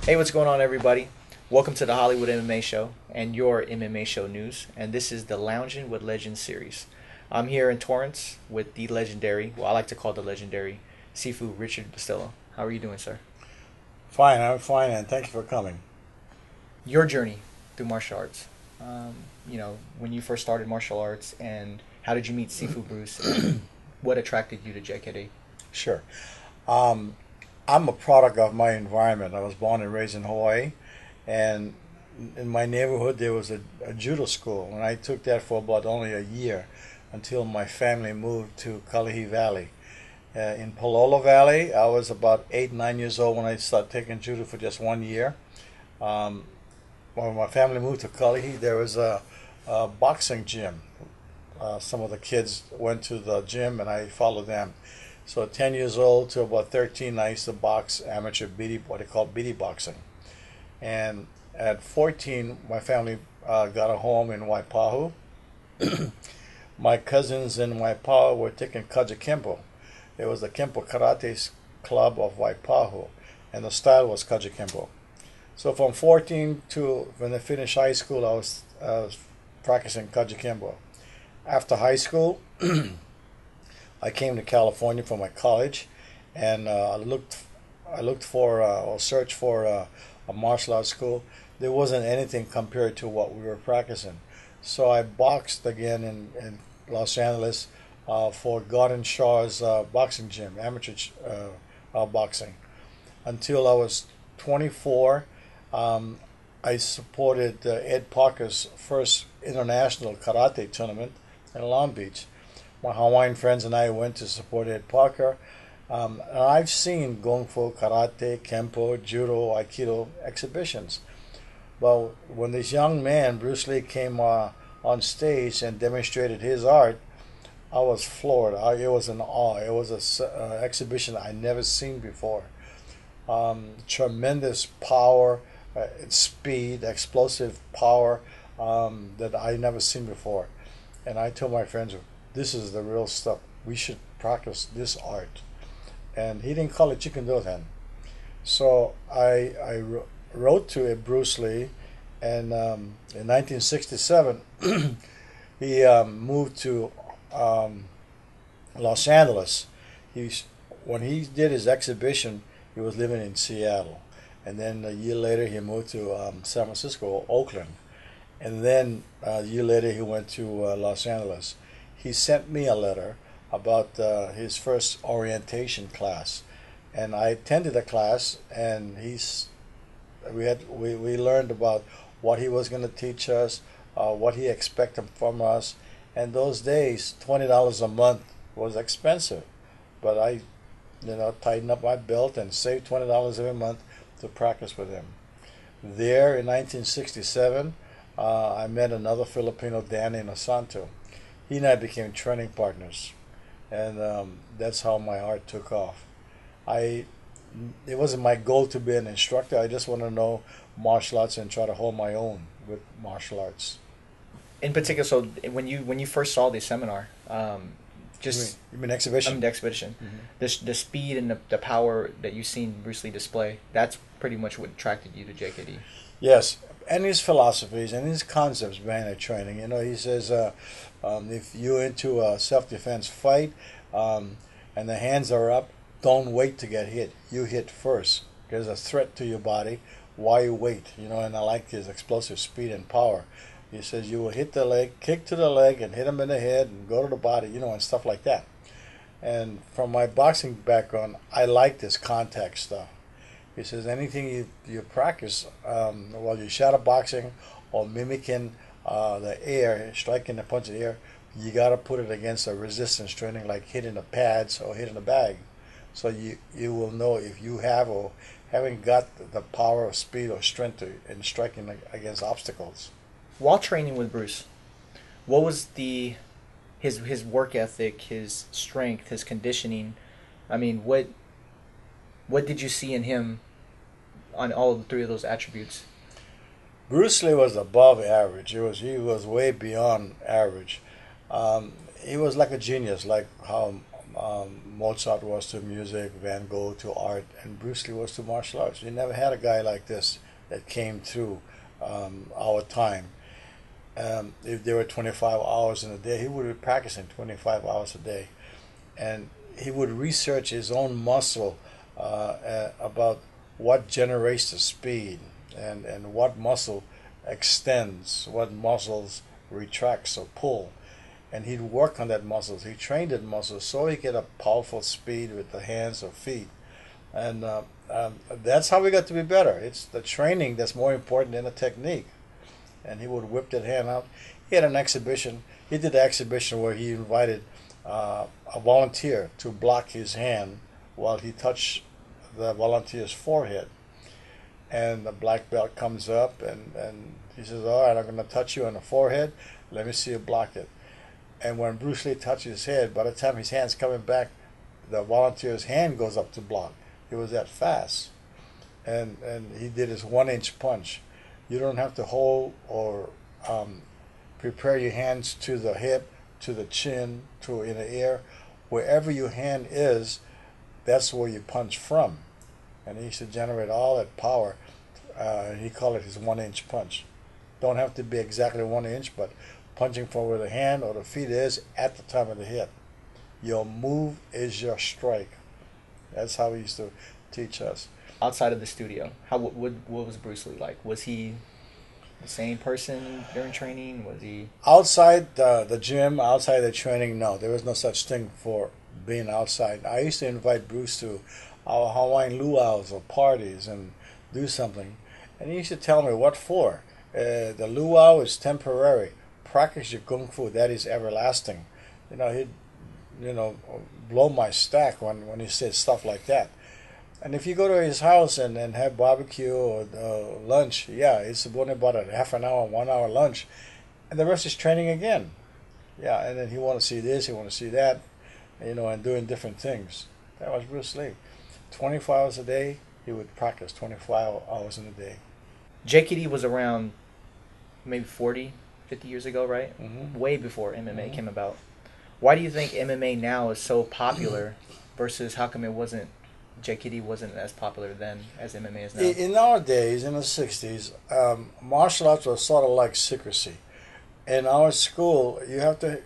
Hey, what's going on, everybody? Welcome to the Hollywood MMA Show and your MMA Show news. And this is the Lounging with Legends series. I'm here in Torrance with the legendary, well, I like to call the legendary, Sifu Richard Bustillo. How are you doing, sir? Fine, I'm fine, and thank you for coming. Your journey through martial arts. When you first started martial arts, and how did you meet Sifu Bruce, and what attracted you to JKD? Sure. Um, I'm a product of my environment. I was born and raised in Hawaii, and in my neighborhood there was a judo school, and I took that for about only a year until my family moved to Kalihi Valley. In Palolo Valley, I was about 8, 9 years old when I started taking judo for just 1 year. Um, when my family moved to Kalihi, there was a boxing gym. Some of the kids went to the gym, and I followed them. So 10 years old to about 13, I used to box amateur BD, what they call BD boxing. And at 14, my family got a home in Waipahu. My cousins in Waipahu were taking Kaja Kempo. It was the Kempo Karate Club of Waipahu, and the style was Kaja Kempo. So from 14 to when I finished high school, I was practicing Kaja Kempo. After high school, I came to California for my college, and I looked for or searched for a martial arts school. There wasn't anything compared to what we were practicing, so I boxed again in Los Angeles for Gordon Shaw's boxing gym, amateur boxing, until I was 24. I supported Ed Parker's first international karate tournament in Long Beach. My Hawaiian friends and I went to support Ed Parker. And I've seen Kung Fu, Karate, Kempo, Judo, Aikido exhibitions. But when this young man, Bruce Lee, came on stage and demonstrated his art, I was floored. It was an awe. It was an exhibition I never seen before. Tremendous power, speed, explosive power that I never seen before. And I told my friends, this is the real stuff. We should practice this art. And he didn't call it Jeet Kune Do then. So I wrote to Bruce Lee, and in 1967, he moved to Los Angeles. When he did his exhibition, he was living in Seattle. And then a year later, he moved to San Francisco, Oakland. And then a year later, he went to Los Angeles. He sent me a letter about his first orientation class, and I attended the class, and we learned about what he was going to teach us, what he expected from us. And those days, $20 a month was expensive, but I, tightened up my belt and saved $20 every month to practice with him. There in 1967, I met another Filipino, Danny Nosanto. He and I became training partners, and that's how my art took off. It wasn't my goal to be an instructor. I just want to know martial arts and try to hold my own with martial arts. In particular, so when you first saw the seminar, You mean exhibition? the expedition, the speed and the power that you've seen Bruce Lee display, that's pretty much what attracted you to JKD. Yes, and his philosophies and his concepts behind the training. He says if you're into a self-defense fight and the hands are up, don't wait to get hit. You hit first. There's a threat to your body. Why wait? And I like his explosive speed and power. He says you will hit the leg, kick to the leg, and hit him in the head, and go to the body, and stuff like that. And from my boxing background, I like this contact stuff. He says anything you practice while you're shadow boxing or mimicking the air, striking the punch in the air, you got to put it against a resistance training like hitting the pads or hitting the bag. So you will know if you have or haven't got the power or speed or strength in striking against obstacles. While training with Bruce, what was his work ethic, his strength, his conditioning? I mean, what did you see in him on all three of those attributes? Bruce Lee was above average. He was way beyond average. He was like a genius, like how Mozart was to music, Van Gogh to art, and Bruce Lee was to martial arts. You never had a guy like this that came through our time. If there were 25 hours in a day, he would be practicing 25 hours a day. And he would research his own muscle about what generates the speed and what muscle extends, what muscles retracts or pull. And he'd work on that muscles. He trained that muscle so he get a powerful speed with the hands or feet. And that's how we got to be better. It's the training that's more important than the technique. And he would whip that hand out. He had an exhibition. He did an exhibition where he invited a volunteer to block his hand while he touched the volunteer's forehead. And the black belt comes up and he says, all right, I'm going to touch you on the forehead. Let me see you block it. And when Bruce Lee touched his head, by the time his hand's coming back, the volunteer's hand goes up to block. It was that fast. And he did his 1-inch punch. You don't have to hold or prepare your hands to the hip, to the chin, to in the air. Wherever your hand is, that's where you punch from. And he used to generate all that power. He called it his 1-inch punch. Don't have to be exactly 1 inch, but punching from where the hand or the feet is at the time of the hit. Your move is your strike. That's how he used to teach us. Outside of the studio, what was Bruce Lee like? Was he the same person during training? Was he outside the gym, outside the training? No, there was no such thing for being outside. I used to invite Bruce to our Hawaiian luau's or parties and do something, and he used to tell me what for. The luau is temporary. Practice your kung fu. That is everlasting. He'd blow my stack when he said stuff like that. And if you go to his house and have barbecue or lunch, yeah, it's only about a half an hour, 1 hour lunch, and the rest is training again. Yeah, and then he want to see this, he want to see that, and doing different things. That was Bruce Lee. 24 hours a day, he would practice 25 hours in a day. JKD was around maybe 40, 50 years ago, right? Mm-hmm. Way before MMA came about. Why do you think MMA now is so popular versus how come JKD wasn't as popular then as MMA is now? In our days, in the 60s, martial arts was sort of like secrecy. In our school, you have to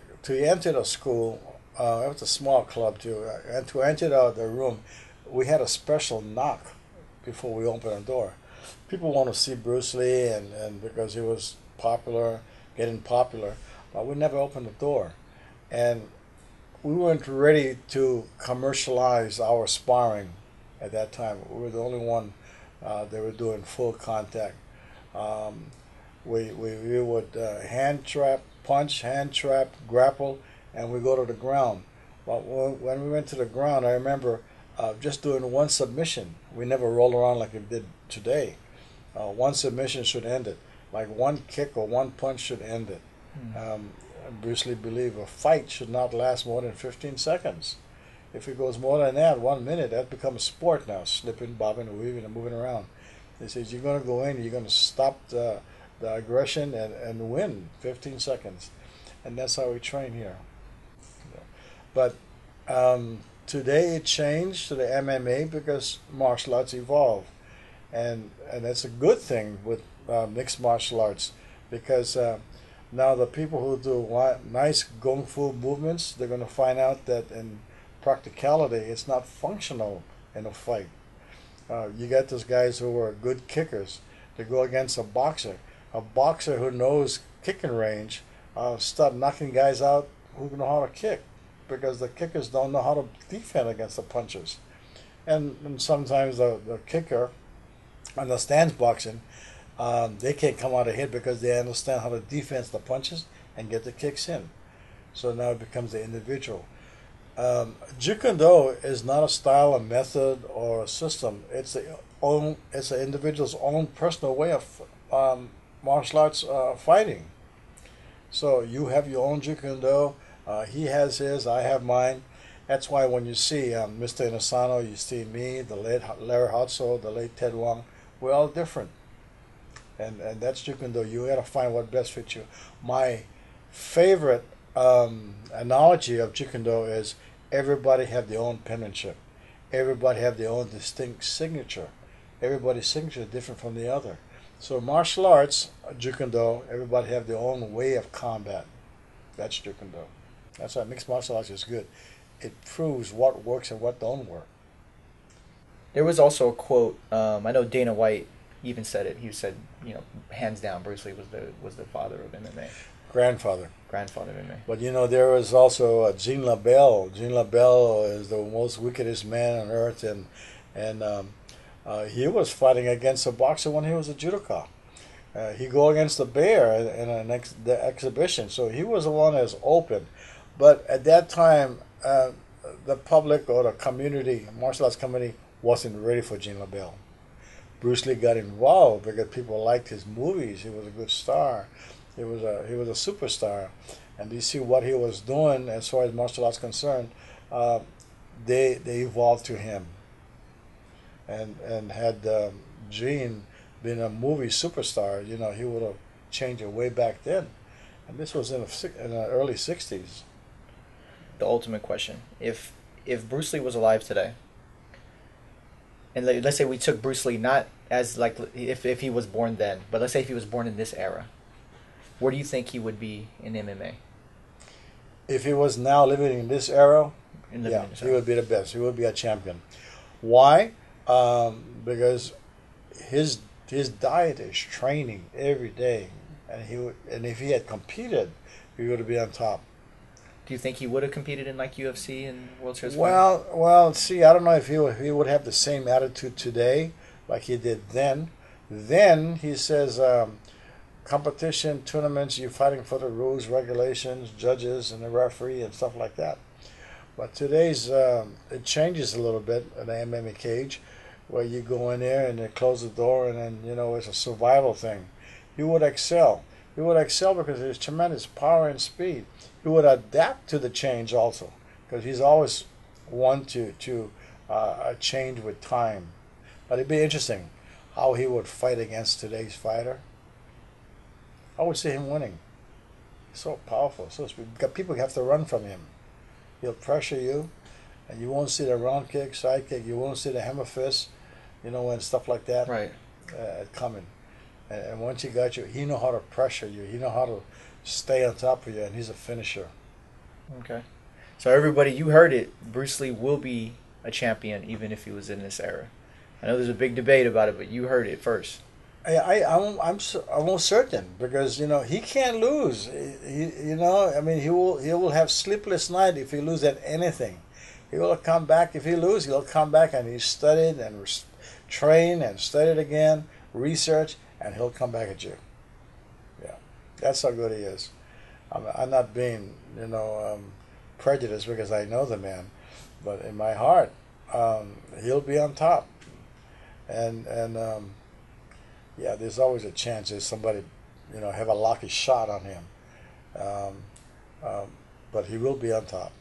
enter the school, it was a small club too, and to enter the room, we had a special knock before we opened the door. People want to see Bruce Lee, and because he was popular, getting popular, but we never opened the door. And we weren't ready to commercialize our sparring at that time. We were the only one that were doing full contact. We would hand trap, punch, hand trap, grapple, and we go to the ground. But when we went to the ground, I remember just doing one submission. We never rolled around like we did today. One submission should end it. Like one kick or one punch should end it. Bruce Lee believed a fight should not last more than 15 seconds. If it goes more than that, 1 minute, that becomes a sport now, slipping, bobbing, weaving, and moving around. He says, you're going to go in, you're going to stop the aggression and win 15 seconds. And that's how we train here. But today it changed to the MMA because martial arts evolved. And that's a good thing with mixed martial arts because now the people who do nice kung fu movements, they're going to find out that in practicality, it's not functional in a fight. You got those guys who are good kickers. They go against a boxer. A boxer who knows kicking range start knocking guys out who know how to kick because the kickers don't know how to defend against the punchers. And sometimes the kicker understands boxing. They can't come out ahead because they understand how to defend the punches and get the kicks in. So now it becomes the individual. Jeet Kune Do is not a style, a method, or a system. It's an individual's own personal way of martial arts fighting. So you have your own Jeet Kune Do. He has his. I have mine. That's why when you see Mr. Inosano, you see me, the late Larry Hotso, the late Ted Wong, we're all different. And that's Jeet Kune Do. You got to find what best fits you. My favorite analogy of Jeet Kune Do is everybody have their own penmanship. Everybody have their own distinct signature. Everybody's signature is different from the other. So martial arts, Jeet Kune Do, everybody have their own way of combat. That's Jeet Kune Do. That's why mixed martial arts is good. It proves what works and what don't work. There was also a quote. I know Dana White even said it. He said, hands down, Bruce Lee was the father of MMA, Grandfather. grandfather of MMA. But there was also Jean LaBelle. Jean LaBelle is the most wickedest man on earth, and he was fighting against a boxer when he was a judoka. He go against the bear in the exhibition, so he was the one that was open. But at that time, the public or the community, martial arts community, wasn't ready for Jean LaBelle. Bruce Lee got involved because people liked his movies. He was a good star. He was a superstar, and you see what he was doing as far as martial arts concerned. They evolved to him, and had Gene been a movie superstar, he would have changed it way back then. And this was in the early '60s. The ultimate question: If Bruce Lee was alive today, and let's say we took Bruce Lee not as like if he was born then, but let's say if he was born in this era, where do you think he would be in MMA? If he was now living in this era, he would be the best. He would be a champion. Why? Because his diet is training every day, and if he had competed, he would be on top. Do you think he would have competed in like UFC and World Series? Well, see, I don't know if he would have the same attitude today like he did then. Then he says, competition, tournaments, you're fighting for the rules, regulations, judges, and the referee and stuff like that. But today's, it changes a little bit in the MMA cage, where you go in there and they close the door, and then, it's a survival thing. He would excel. He would excel because there's tremendous power and speed. He would adapt to the change also, because he's always one to change with time. But it'd be interesting how he would fight against today's fighter. I would see him winning. He's so powerful. So people have to run from him. He'll pressure you, and you won't see the round kick, side kick. You won't see the hammer fist, and stuff like that. Right. Coming. And once he got you, he know how to pressure you. He know how to stay on top of you, and he's a finisher. Okay. So everybody, you heard it. Bruce Lee will be a champion even if he was in this era. I know there's a big debate about it, but you heard it first. I'm almost certain, because he can't lose. He will have sleepless night if he lose at anything. He will come back. If he lose, he'll come back and he studied and trained and studied again, research, and he'll come back at you. Yeah, that's how good he is. I'm not being prejudiced because I know the man, but in my heart, he'll be on top. And yeah, there's always a chance that somebody, have a lucky shot on him. But he will be on top.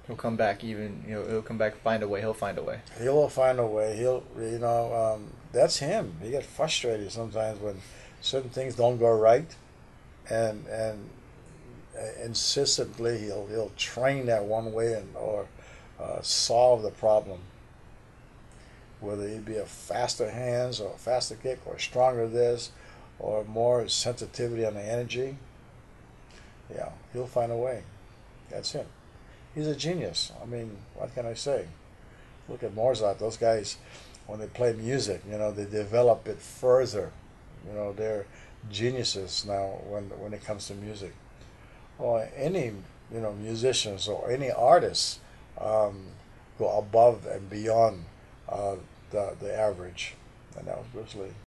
He'll come back he'll come back, find a way. He'll find a way. He will find a way. That's him. He gets frustrated sometimes when certain things don't go right. And insistently he'll train that one way or solve the problem. Whether it be a faster hands or a faster kick or stronger this or more sensitivity on the energy, yeah, he'll find a way. That's him. He's a genius. I mean, what can I say? Look at Mozart. Those guys, when they play music, they develop it further. They're geniuses now when it comes to music. Or any, musicians or any artists go above and beyond the average. And that was Bruce Lee.